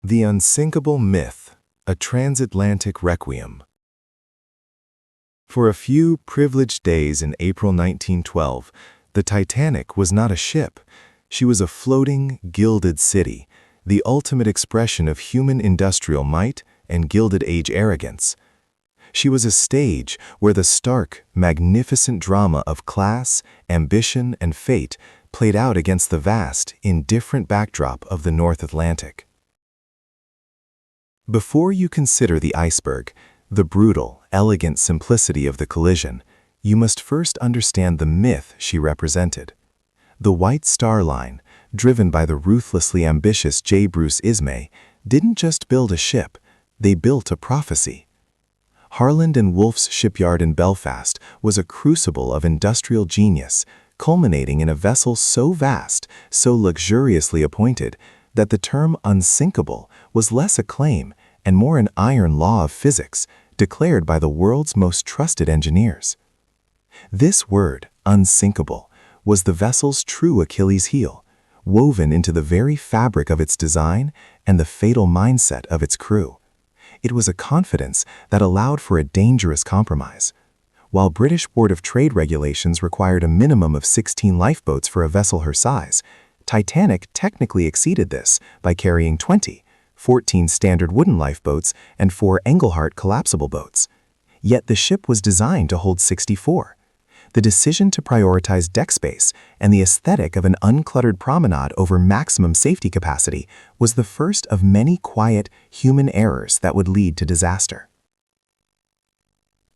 The Unsinkable Myth, a Transatlantic Requiem. For a few privileged days in April 1912, the Titanic was not a ship. She was a floating, gilded city, the ultimate expression of human industrial might and Gilded Age arrogance. She was a stage where the stark, magnificent drama of class, ambition, and fate played out against the vast, indifferent backdrop of the North Atlantic. Before you consider the iceberg, the brutal, elegant simplicity of the collision, you must first understand the myth she represented. The White Star Line, driven by the ruthlessly ambitious J. Bruce Ismay, didn't just build a ship, they built a prophecy. Harland and Wolff's shipyard in Belfast was a crucible of industrial genius, culminating in a vessel so vast, so luxuriously appointed, that the term unsinkable was less a claim and more an iron law of physics declared by the world's most trusted engineers. This word, unsinkable, was the vessel's true Achilles heel, woven into the very fabric of its design and the fatal mindset of its crew. It was a confidence that allowed for a dangerous compromise. While British Board of Trade regulations required a minimum of 16 lifeboats for a vessel her size, Titanic technically exceeded this by carrying 20, 14 standard wooden lifeboats and 4 Engelhart collapsible boats. Yet the ship was designed to hold 64. The decision to prioritize deck space and the aesthetic of an uncluttered promenade over maximum safety capacity was the first of many quiet, human errors that would lead to disaster.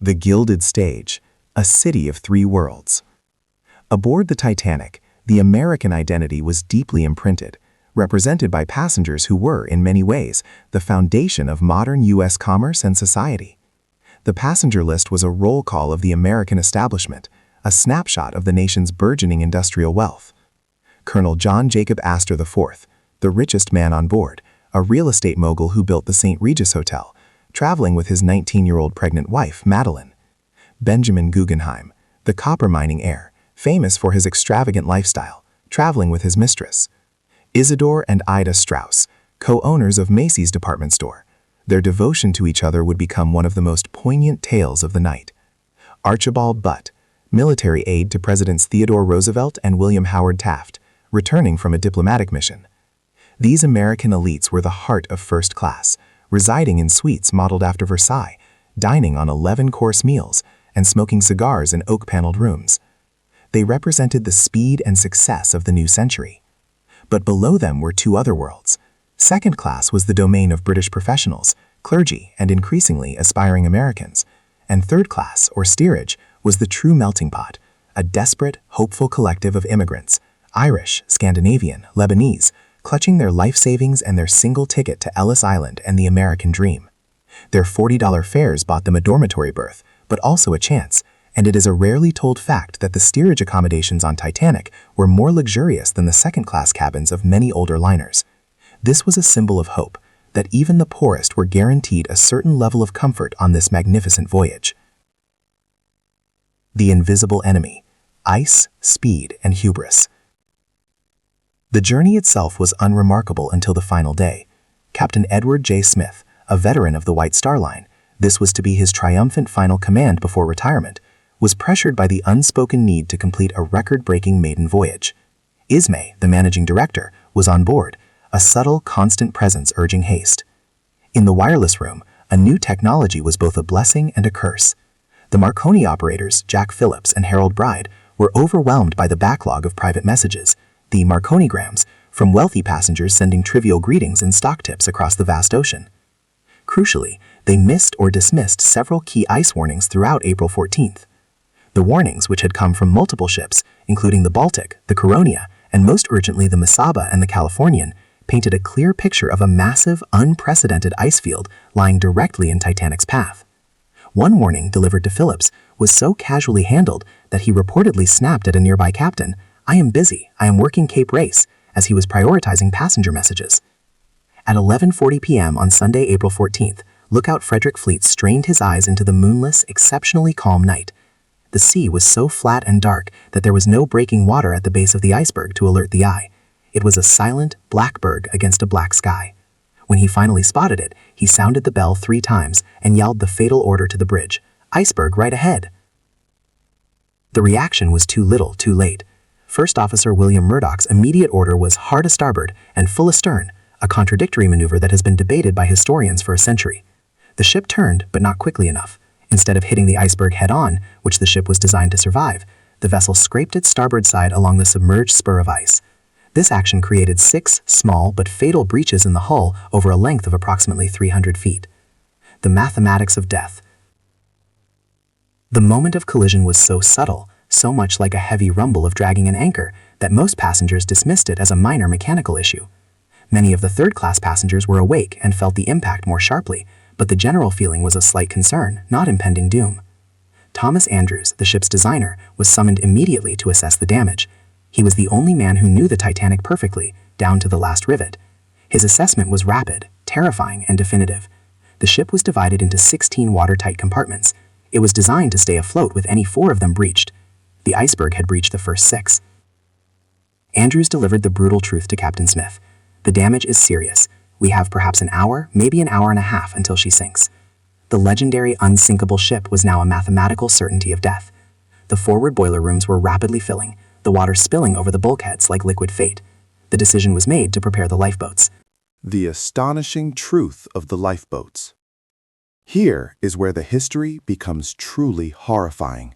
The Gilded Stage, a city of three worlds. Aboard the Titanic, the American identity was deeply imprinted, represented by passengers who were, in many ways, the foundation of modern U.S. commerce and society. The passenger list was a roll call of the American establishment, a snapshot of the nation's burgeoning industrial wealth. Colonel John Jacob Astor IV, the richest man on board, a real estate mogul who built the St. Regis Hotel, traveling with his 19-year-old pregnant wife, Madeline. Benjamin Guggenheim, the copper mining heir, famous for his extravagant lifestyle, traveling with his mistress. Isidore and Ida Strauss, co-owners of Macy's department store. Their devotion to each other would become one of the most poignant tales of the night. Archibald Butt, military aide to Presidents Theodore Roosevelt and William Howard Taft, returning from a diplomatic mission. These American elites were the heart of first class, residing in suites modeled after Versailles, dining on 11-course meals, and smoking cigars in oak-paneled rooms. They represented the speed and success of the new century. But below them were two other worlds. Second class was the domain of British professionals, clergy, and increasingly aspiring Americans. And third class, or steerage, was the true melting pot, a desperate, hopeful collective of immigrants, Irish, Scandinavian, Lebanese, clutching their life savings and their single ticket to Ellis Island and the American dream. Their $40 fares bought them a dormitory berth, but also a chance, and it is a rarely told fact that the steerage accommodations on Titanic were more luxurious than the second-class cabins of many older liners. This was a symbol of hope, that even the poorest were guaranteed a certain level of comfort on this magnificent voyage. The invisible enemy: ice, speed, and hubris. The journey itself was unremarkable until the final day. Captain Edward J. Smith, a veteran of the White Star Line, this was to be his triumphant final command before retirement, was pressured by the unspoken need to complete a record-breaking maiden voyage. Ismay, the managing director, was on board, a subtle, constant presence urging haste. In the wireless room, a new technology was both a blessing and a curse. The Marconi operators, Jack Phillips and Harold Bride, were overwhelmed by the backlog of private messages, the Marconigrams, from wealthy passengers sending trivial greetings and stock tips across the vast ocean. Crucially, they missed or dismissed several key ice warnings throughout April 14th. The warnings, which had come from multiple ships, including the Baltic, the Caronia, and most urgently the Mesaba and the Californian, painted a clear picture of a massive, unprecedented ice field lying directly in Titanic's path. One warning, delivered to Phillips, was so casually handled that he reportedly snapped at a nearby captain, "I am busy, I am working Cape Race," as he was prioritizing passenger messages. At 11:40 p.m. on Sunday, April 14th, lookout Frederick Fleet strained his eyes into the moonless, exceptionally calm night. The sea was so flat and dark that there was no breaking water at the base of the iceberg to alert the eye. It was a silent, black berg against a black sky. When he finally spotted it, he sounded the bell 3 times and yelled the fatal order to the bridge, "Iceberg right ahead!" The reaction was too little, too late. First Officer William Murdoch's immediate order was hard a starboard and full astern, a contradictory maneuver that has been debated by historians for a century. The ship turned, but not quickly enough. Instead of hitting the iceberg head-on, which the ship was designed to survive, the vessel scraped its starboard side along the submerged spur of ice. This action created 6 small but fatal breaches in the hull over a length of approximately 300 feet. The mathematics of death. The moment of collision was so subtle, so much like a heavy rumble of dragging an anchor, that most passengers dismissed it as a minor mechanical issue. Many of the third-class passengers were awake and felt the impact more sharply, but the general feeling was a slight concern, not impending doom. Thomas Andrews, the ship's designer, was summoned immediately to assess the damage. He was the only man who knew the Titanic perfectly, down to the last rivet. His assessment was rapid, terrifying, and definitive. The ship was divided into 16 watertight compartments. It was designed to stay afloat with any 4 of them breached. The iceberg had breached the first 6. Andrews delivered the brutal truth to Captain Smith. The damage is serious. We have perhaps an hour, maybe an hour and a half until she sinks. The legendary unsinkable ship was now a mathematical certainty of death. The forward boiler rooms were rapidly filling, the water spilling over the bulkheads like liquid fate. The decision was made to prepare the lifeboats. The astonishing truth of the lifeboats. Here is where the history becomes truly horrifying.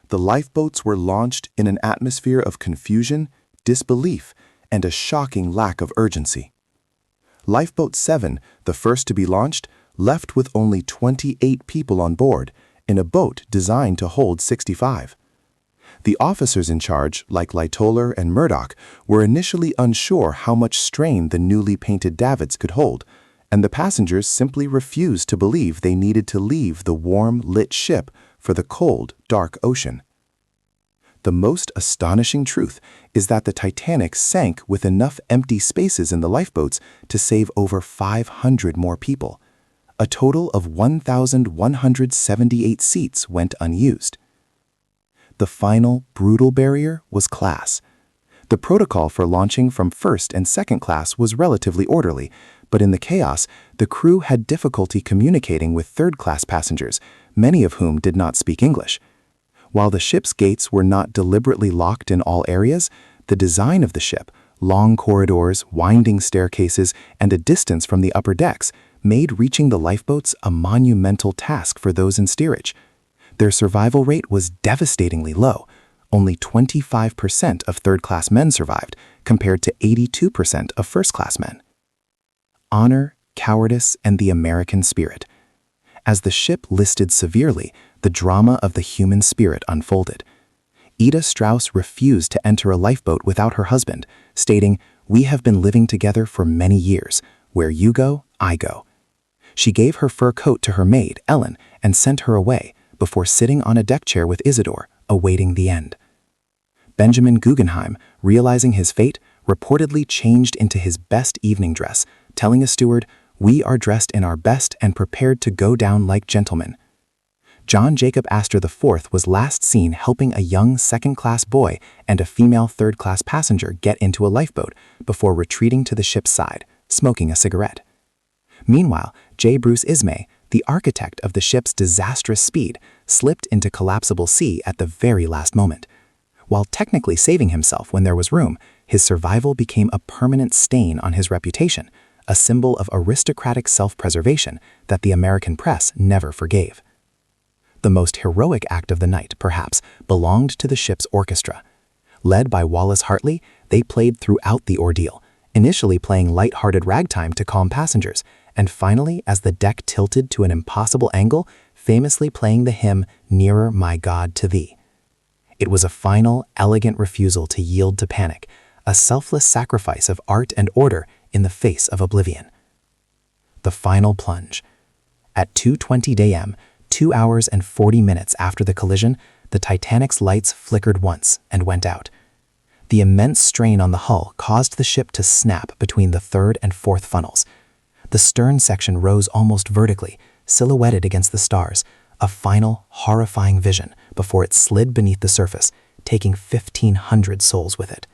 The lifeboats were launched in an atmosphere of confusion, disbelief, and a shocking lack of urgency. Lifeboat 7, the first to be launched, left with only 28 people on board, in a boat designed to hold 65. The officers in charge, like Lightoller and Murdoch, were initially unsure how much strain the newly painted davits could hold, and the passengers simply refused to believe they needed to leave the warm, lit ship for the cold, dark ocean. The most astonishing truth is that the Titanic sank with enough empty spaces in the lifeboats to save over 500 more people. A total of 1,178 seats went unused. The final, brutal barrier was class. The protocol for launching from first and second class was relatively orderly, but in the chaos, the crew had difficulty communicating with third-class passengers, many of whom did not speak English. While the ship's gates were not deliberately locked in all areas, the design of the ship, long corridors, winding staircases, and a distance from the upper decks, made reaching the lifeboats a monumental task for those in steerage. Their survival rate was devastatingly low. Only 25% of third-class men survived, compared to 82% of first-class men. Honor, cowardice, and the American spirit. As the ship listed severely, the drama of the human spirit unfolded. Ida Strauss refused to enter a lifeboat without her husband, stating, "We have been living together for many years. Where you go, I go." She gave her fur coat to her maid, Ellen, and sent her away, before sitting on a deck chair with Isidore, awaiting the end. Benjamin Guggenheim, realizing his fate, reportedly changed into his best evening dress, telling a steward, "We are dressed in our best and prepared to go down like gentlemen." John Jacob Astor IV was last seen helping a young second-class boy and a female third-class passenger get into a lifeboat before retreating to the ship's side, smoking a cigarette. Meanwhile, J. Bruce Ismay, the architect of the ship's disastrous speed, slipped into collapsible sea at the very last moment. While technically saving himself when there was room, his survival became a permanent stain on his reputation, a symbol of aristocratic self-preservation that the American press never forgave. The most heroic act of the night, perhaps, belonged to the ship's orchestra. Led by Wallace Hartley, they played throughout the ordeal, initially playing light-hearted ragtime to calm passengers, and finally, as the deck tilted to an impossible angle, famously playing the hymn, "Nearer, My God, to Thee." It was a final, elegant refusal to yield to panic, a selfless sacrifice of art and order in the face of oblivion. The final plunge. At 2:20 a.m., 2 hours and 40 minutes after the collision, the Titanic's lights flickered once and went out. The immense strain on the hull caused the ship to snap between the third and fourth funnels. The stern section rose almost vertically, silhouetted against the stars, a final, horrifying vision before it slid beneath the surface, taking 1,500 souls with it.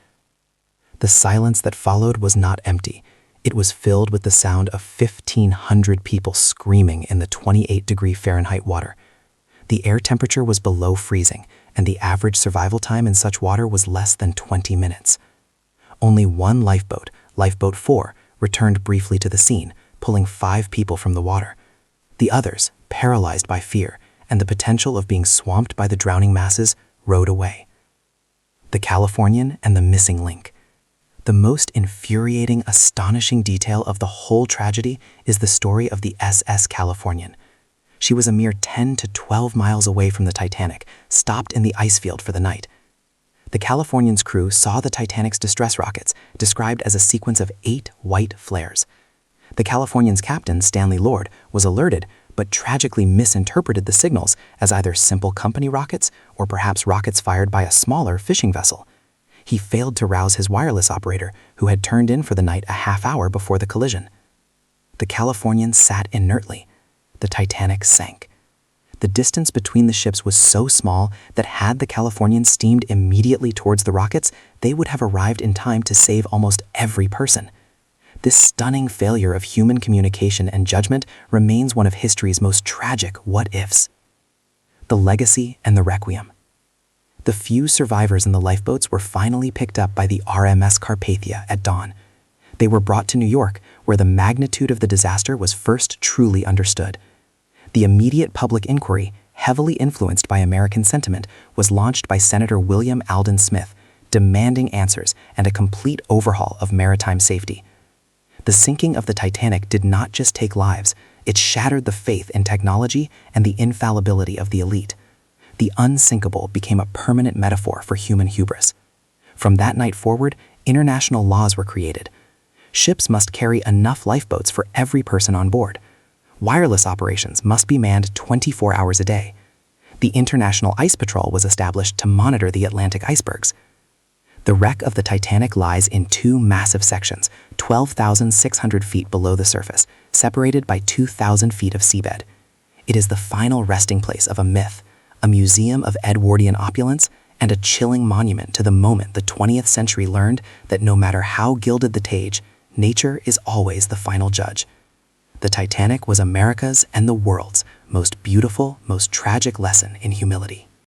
The silence that followed was not empty. It was filled with the sound of 1,500 people screaming in the 28-degree Fahrenheit water. The air temperature was below freezing, and the average survival time in such water was less than 20 minutes. Only one lifeboat, Lifeboat 4, returned briefly to the scene, pulling 5 people from the water. The others, paralyzed by fear and the potential of being swamped by the drowning masses, rowed away. The Californian and the missing link. The most infuriating, astonishing detail of the whole tragedy is the story of the SS Californian. She was a mere 10 to 12 miles away from the Titanic, stopped in the ice field for the night. The Californian's crew saw the Titanic's distress rockets, described as a sequence of 8 white flares. The Californian's captain, Stanley Lord, was alerted, but tragically misinterpreted the signals as either simple company rockets or perhaps rockets fired by a smaller fishing vessel. He failed to rouse his wireless operator, who had turned in for the night a half hour before the collision. The Californian sat inertly. The Titanic sank. The distance between the ships was so small that had the Californian steamed immediately towards the rockets, they would have arrived in time to save almost every person. This stunning failure of human communication and judgment remains one of history's most tragic what-ifs. The legacy and the requiem. The few survivors in the lifeboats were finally picked up by the RMS Carpathia at dawn. They were brought to New York, where the magnitude of the disaster was first truly understood. The immediate public inquiry, heavily influenced by American sentiment, was launched by Senator William Alden Smith, demanding answers and a complete overhaul of maritime safety. The sinking of the Titanic did not just take lives, it shattered the faith in technology and the infallibility of the elite. The unsinkable became a permanent metaphor for human hubris. From that night forward, international laws were created. Ships must carry enough lifeboats for every person on board. Wireless operations must be manned 24 hours a day. The International Ice Patrol was established to monitor the Atlantic icebergs. The wreck of the Titanic lies in 2 massive sections, 12,600 feet below the surface, separated by 2,000 feet of seabed. It is the final resting place of a myth, a museum of Edwardian opulence, and a chilling monument to the moment the 20th century learned that no matter how gilded the tage, nature is always the final judge. The Titanic was America's and the world's most beautiful, most tragic lesson in humility.